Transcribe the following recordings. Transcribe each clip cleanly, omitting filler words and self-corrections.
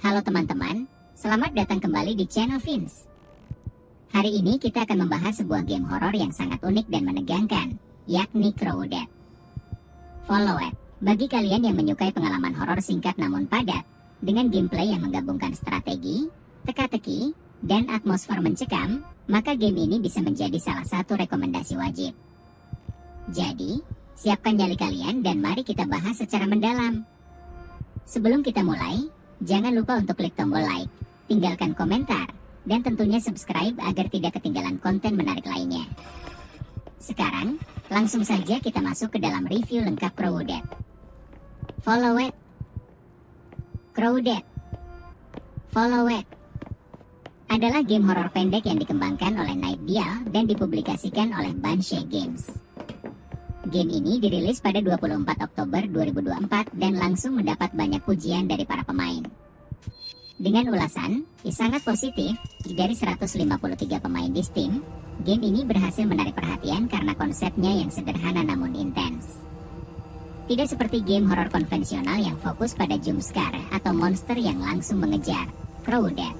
Halo teman-teman, selamat datang kembali di channel Vince. Hari ini kita akan membahas sebuah game horor yang sangat unik dan menegangkan, yakni Crowded. Follow it. Bagi kalian yang menyukai pengalaman horor singkat namun padat, dengan gameplay yang menggabungkan strategi, teka-teki, dan atmosfer mencekam, maka game ini bisa menjadi salah satu rekomendasi wajib. Jadi, siapkan nyali kalian dan mari kita bahas secara mendalam. Sebelum kita mulai, jangan lupa untuk klik tombol like, tinggalkan komentar, dan tentunya subscribe agar tidak ketinggalan konten menarik lainnya. Sekarang, langsung saja kita masuk ke dalam review lengkap Crowded. Follow it. Crowded. Follow it adalah game horor pendek yang dikembangkan oleh Night Dial dan dipublikasikan oleh Banshee Games. Game ini dirilis pada 24 Oktober 2024 dan langsung mendapat banyak pujian dari para pemain. Dengan ulasan yang sangat positif dari 153 pemain di Steam, game ini berhasil menarik perhatian karena konsepnya yang sederhana namun intens. Tidak seperti game horor konvensional yang fokus pada jumpscare atau monster yang langsung mengejar. Crowded.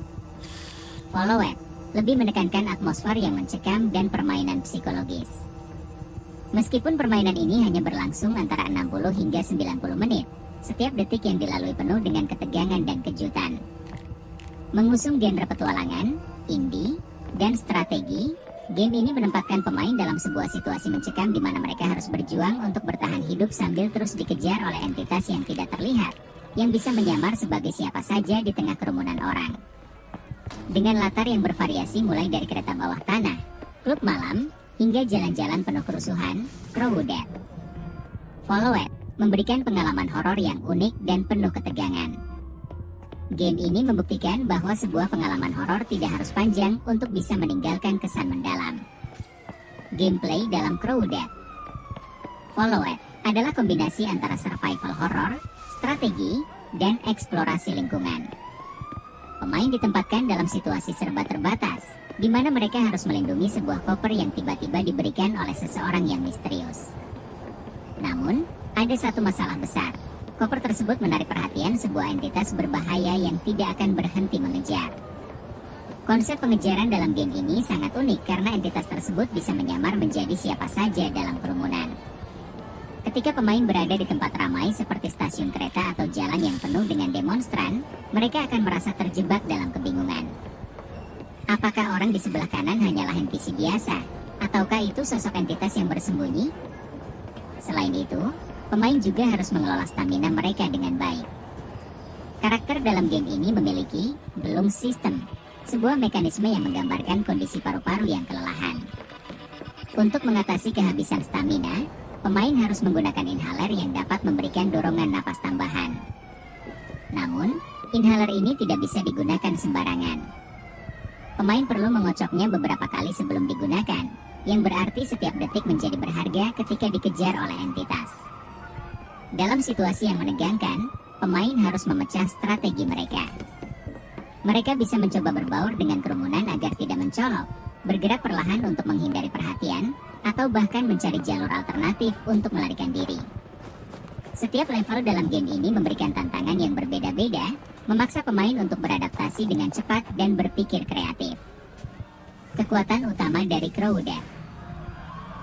Follow it lebih menekankan atmosfer yang mencekam dan permainan psikologis. Meskipun permainan ini hanya berlangsung antara 60 hingga 90 menit, setiap detik yang dilalui penuh dengan ketegangan dan kejutan. Mengusung genre petualangan, indie, dan strategi, game ini menempatkan pemain dalam sebuah situasi mencekam di mana mereka harus berjuang untuk bertahan hidup sambil terus dikejar oleh entitas yang tidak terlihat, yang bisa menyamar sebagai siapa saja di tengah kerumunan orang. Dengan latar yang bervariasi mulai dari kereta bawah tanah, klub malam, hingga jalan-jalan penuh kerusuhan, Crowded. Follow it memberikan pengalaman horor yang unik dan penuh ketegangan. Game ini membuktikan bahwa sebuah pengalaman horor tidak harus panjang untuk bisa meninggalkan kesan mendalam. Gameplay dalam Crowded. Follow it adalah kombinasi antara survival horror, strategi, dan eksplorasi lingkungan. Pemain ditempatkan dalam situasi serba terbatas, di mana mereka harus melindungi sebuah koper yang tiba-tiba diberikan oleh seseorang yang misterius. Namun, ada satu masalah besar. Koper tersebut menarik perhatian sebuah entitas berbahaya yang tidak akan berhenti mengejar. Konsep pengejaran dalam game ini sangat unik karena entitas tersebut bisa menyamar menjadi siapa saja dalam kerumunan. Ketika pemain berada di tempat ramai seperti stasiun kereta atau jalan yang penuh dengan demonstran, mereka akan merasa terjebak dalam kebingungan. Apakah orang di sebelah kanan hanyalah NPC biasa, ataukah itu sosok entitas yang bersembunyi? Selain itu, pemain juga harus mengelola stamina mereka dengan baik. Karakter dalam game ini memiliki Bloom System, sebuah mekanisme yang menggambarkan kondisi paru-paru yang kelelahan. Untuk mengatasi kehabisan stamina, pemain harus menggunakan inhaler yang dapat memberikan dorongan napas tambahan. Namun, inhaler ini tidak bisa digunakan sembarangan. Pemain perlu mengocoknya beberapa kali sebelum digunakan, yang berarti setiap detik menjadi berharga ketika dikejar oleh entitas. Dalam situasi yang menegangkan, pemain harus memecah strategi mereka. Mereka bisa mencoba berbaur dengan kerumunan agar tidak mencolok, bergerak perlahan untuk menghindari perhatian, atau bahkan mencari jalur alternatif untuk melarikan diri. Setiap level dalam game ini memberikan tantangan yang berbeda-beda, memaksa pemain untuk beradaptasi dengan cepat dan berpikir kreatif. Kekuatan utama dari Crowded.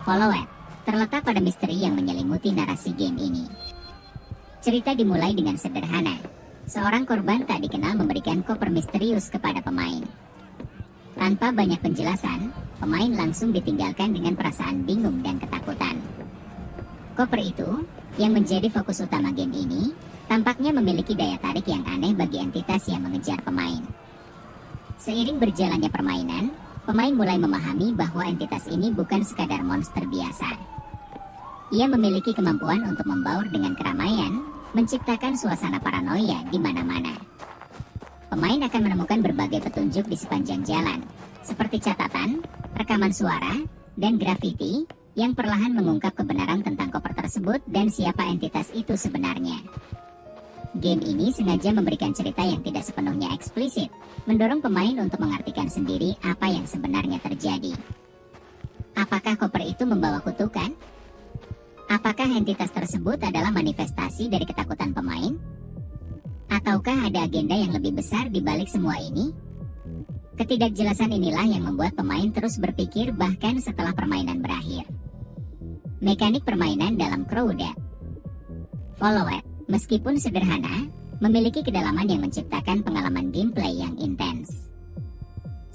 Follow it terletak pada misteri yang menyelimuti narasi game ini. Cerita dimulai dengan sederhana. Seorang korban tak dikenal memberikan koper misterius kepada pemain. Tanpa banyak penjelasan, pemain langsung ditinggalkan dengan perasaan bingung dan ketakutan. Koper itu, yang menjadi fokus utama game ini, tampaknya memiliki daya tarik yang aneh bagi entitas yang mengejar pemain. Seiring berjalannya permainan, pemain mulai memahami bahwa entitas ini bukan sekadar monster biasa. Ia memiliki kemampuan untuk membaur dengan keramaian, menciptakan suasana paranoia di mana-mana. Pemain akan menemukan berbagai petunjuk di sepanjang jalan, seperti catatan, rekaman suara, dan grafiti, yang perlahan mengungkap kebenaran tentang koper tersebut dan siapa entitas itu sebenarnya. Game ini sengaja memberikan cerita yang tidak sepenuhnya eksplisit, mendorong pemain untuk mengartikan sendiri apa yang sebenarnya terjadi. Apakah koper itu membawa kutukan? Apakah entitas tersebut adalah manifestasi dari ketakutan pemain? Ataukah ada agenda yang lebih besar di balik semua ini? Ketidakjelasan inilah yang membuat pemain terus berpikir bahkan setelah permainan berakhir. Mekanik permainan dalam Crowded. Follow It, meskipun sederhana, memiliki kedalaman yang menciptakan pengalaman gameplay yang intens.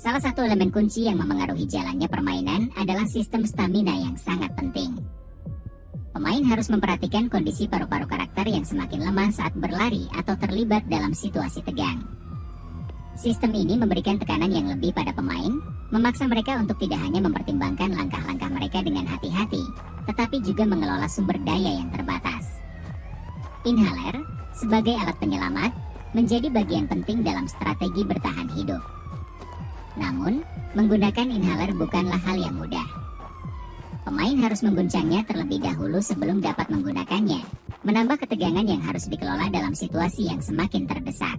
Salah satu elemen kunci yang memengaruhi jalannya permainan adalah sistem stamina yang sangat penting. Pemain harus memperhatikan kondisi paru-paru karakter yang semakin lemah saat berlari atau terlibat dalam situasi tegang. Sistem ini memberikan tekanan yang lebih pada pemain, memaksa mereka untuk tidak hanya mempertimbangkan langkah-langkah mereka dengan hati-hati, tetapi juga mengelola sumber daya yang terbatas. Inhaler, sebagai alat penyelamat, menjadi bagian penting dalam strategi bertahan hidup. Namun, menggunakan inhaler bukanlah hal yang mudah. Pemain harus mengguncangnya terlebih dahulu sebelum dapat menggunakannya, menambah ketegangan yang harus dikelola dalam situasi yang semakin terdesak.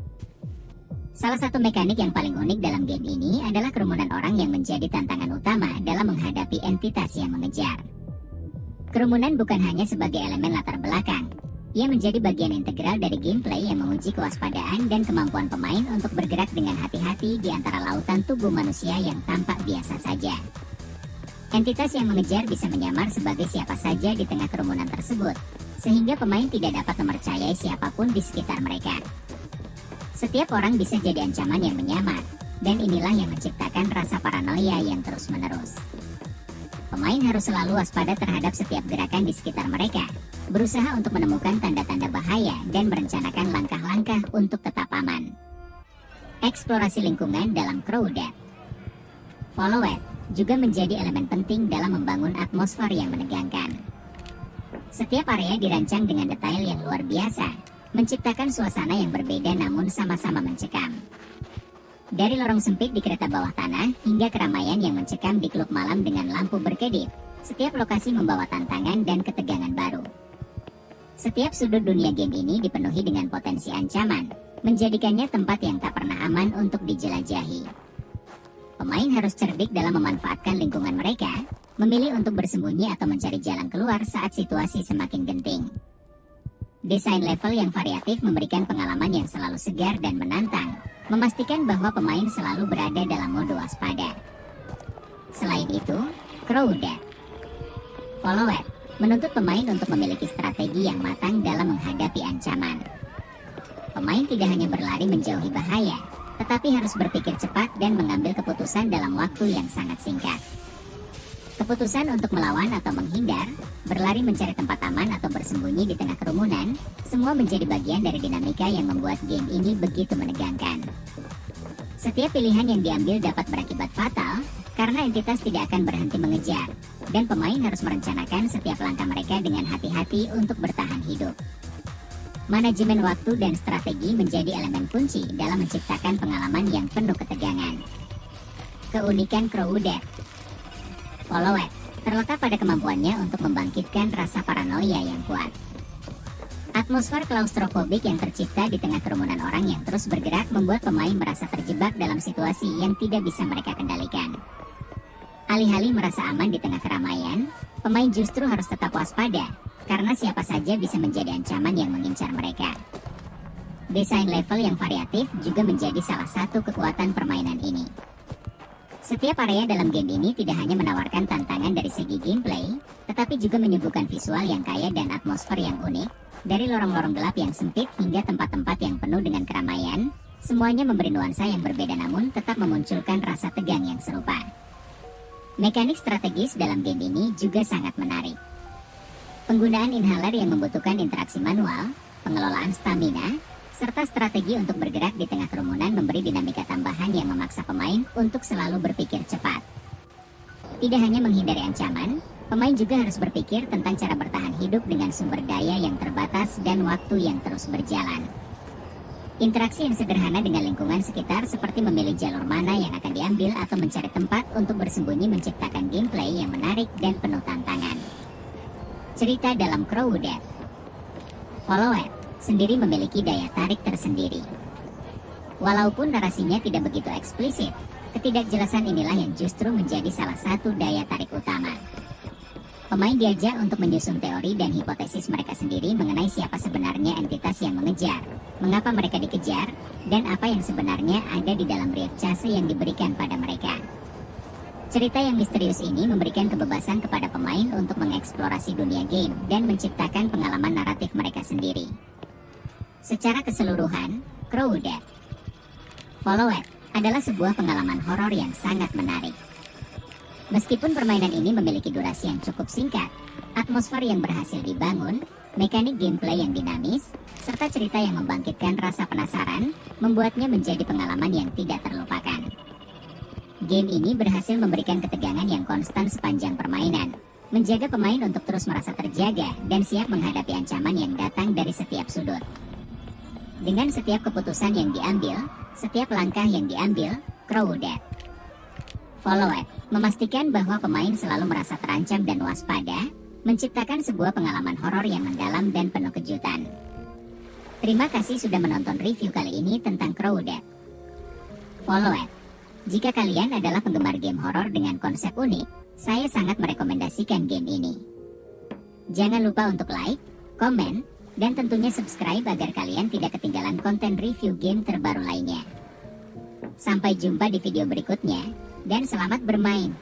Salah satu mekanik yang paling unik dalam game ini adalah kerumunan orang yang menjadi tantangan utama dalam menghadapi entitas yang mengejar. Kerumunan bukan hanya sebagai elemen latar belakang, ia menjadi bagian integral dari gameplay yang menguji kewaspadaan dan kemampuan pemain untuk bergerak dengan hati-hati di antara lautan tubuh manusia yang tampak biasa saja. Entitas yang mengejar bisa menyamar sebagai siapa saja di tengah kerumunan tersebut, sehingga pemain tidak dapat mempercayai siapapun di sekitar mereka. Setiap orang bisa jadi ancaman yang menyamar, dan inilah yang menciptakan rasa paranoia yang terus-menerus. Pemain harus selalu waspada terhadap setiap gerakan di sekitar mereka, berusaha untuk menemukan tanda-tanda bahaya dan merencanakan langkah-langkah untuk tetap aman. Eksplorasi lingkungan dalam Crowded. Follow It juga menjadi elemen penting dalam membangun atmosfer yang menegangkan. Setiap area dirancang dengan detail yang luar biasa, menciptakan suasana yang berbeda namun sama-sama mencekam. Dari lorong sempit di kereta bawah tanah hingga keramaian yang mencekam di klub malam dengan lampu berkedip, setiap lokasi membawa tantangan dan ketegangan baru. Setiap sudut dunia game ini dipenuhi dengan potensi ancaman, menjadikannya tempat yang tak pernah aman untuk dijelajahi. Pemain harus cerdik dalam memanfaatkan lingkungan mereka, memilih untuk bersembunyi atau mencari jalan keluar saat situasi semakin genting. Desain level yang variatif memberikan pengalaman yang selalu segar dan menantang, memastikan bahwa pemain selalu berada dalam mode waspada. Selain itu, Crowded. Follow It menuntut pemain untuk memiliki strategi yang matang dalam menghadapi ancaman. Pemain tidak hanya berlari menjauhi bahaya, tetapi harus berpikir cepat dan mengambil keputusan dalam waktu yang sangat singkat. Keputusan untuk melawan atau menghindar, berlari mencari tempat aman atau bersembunyi di tengah kerumunan, semua menjadi bagian dari dinamika yang membuat game ini begitu menegangkan. Setiap pilihan yang diambil dapat berakibat fatal, karena entitas tidak akan berhenti mengejar, dan pemain harus merencanakan setiap langkah mereka dengan hati-hati untuk bertahan hidup. Manajemen waktu dan strategi menjadi elemen kunci dalam menciptakan pengalaman yang penuh ketegangan. Keunikan Crowded. Follow It terletak pada kemampuannya untuk membangkitkan rasa paranoia yang kuat. Atmosfer klaustrofobik yang tercipta di tengah kerumunan orang yang terus bergerak membuat pemain merasa terjebak dalam situasi yang tidak bisa mereka kendalikan. Alih-alih merasa aman di tengah keramaian, pemain justru harus tetap waspada, karena siapa saja bisa menjadi ancaman yang mengincar mereka. Desain level yang variatif juga menjadi salah satu kekuatan permainan ini. Setiap area dalam game ini tidak hanya menawarkan tantangan dari segi gameplay, tetapi juga menyuguhkan visual yang kaya dan atmosfer yang unik. Dari lorong-lorong gelap yang sempit hingga tempat-tempat yang penuh dengan keramaian, semuanya memberi nuansa yang berbeda namun tetap memunculkan rasa tegang yang serupa. Mekanik strategis dalam game ini juga sangat menarik. Penggunaan inhaler yang membutuhkan interaksi manual, pengelolaan stamina, serta strategi untuk bergerak di tengah kerumunan memberi dinamika tambahan yang memaksa pemain untuk selalu berpikir cepat. Tidak hanya menghindari ancaman, pemain juga harus berpikir tentang cara bertahan hidup dengan sumber daya yang terbatas dan waktu yang terus berjalan. Interaksi yang sederhana dengan lingkungan sekitar seperti memilih jalur mana yang akan diambil atau mencari tempat untuk bersembunyi menciptakan gameplay yang menarik dan penuh tantangan. Cerita dalam Crowded. Follow It sendiri memiliki daya tarik tersendiri. Walaupun narasinya tidak begitu eksplisit, ketidakjelasan inilah yang justru menjadi salah satu daya tarik utama. Pemain diajak untuk menyusun teori dan hipotesis mereka sendiri mengenai siapa sebenarnya entitas yang mengejar, mengapa mereka dikejar, dan apa yang sebenarnya ada di dalam briefcase yang diberikan pada mereka. Cerita yang misterius ini memberikan kebebasan kepada pemain untuk mengeksplorasi dunia game dan menciptakan pengalaman naratif mereka sendiri. Secara keseluruhan, Crowded Followed adalah sebuah pengalaman horor yang sangat menarik. Meskipun permainan ini memiliki durasi yang cukup singkat, atmosfer yang berhasil dibangun, mekanik gameplay yang dinamis, serta cerita yang membangkitkan rasa penasaran, membuatnya menjadi pengalaman yang tidak terlupakan. Game ini berhasil memberikan ketegangan yang konstan sepanjang permainan, menjaga pemain untuk terus merasa terjaga dan siap menghadapi ancaman yang datang dari setiap sudut. Dengan setiap keputusan yang diambil, setiap langkah yang diambil, Crowded Followed memastikan bahwa pemain selalu merasa terancam dan waspada, menciptakan sebuah pengalaman horor yang mendalam dan penuh kejutan. Terima kasih sudah menonton review kali ini tentang Crowded Followed. Jika kalian adalah penggemar game horor dengan konsep unik, saya sangat merekomendasikan game ini. Jangan lupa untuk like, komen, dan tentunya subscribe agar kalian tidak ketinggalan konten review game terbaru lainnya. Sampai jumpa di video berikutnya, dan selamat bermain.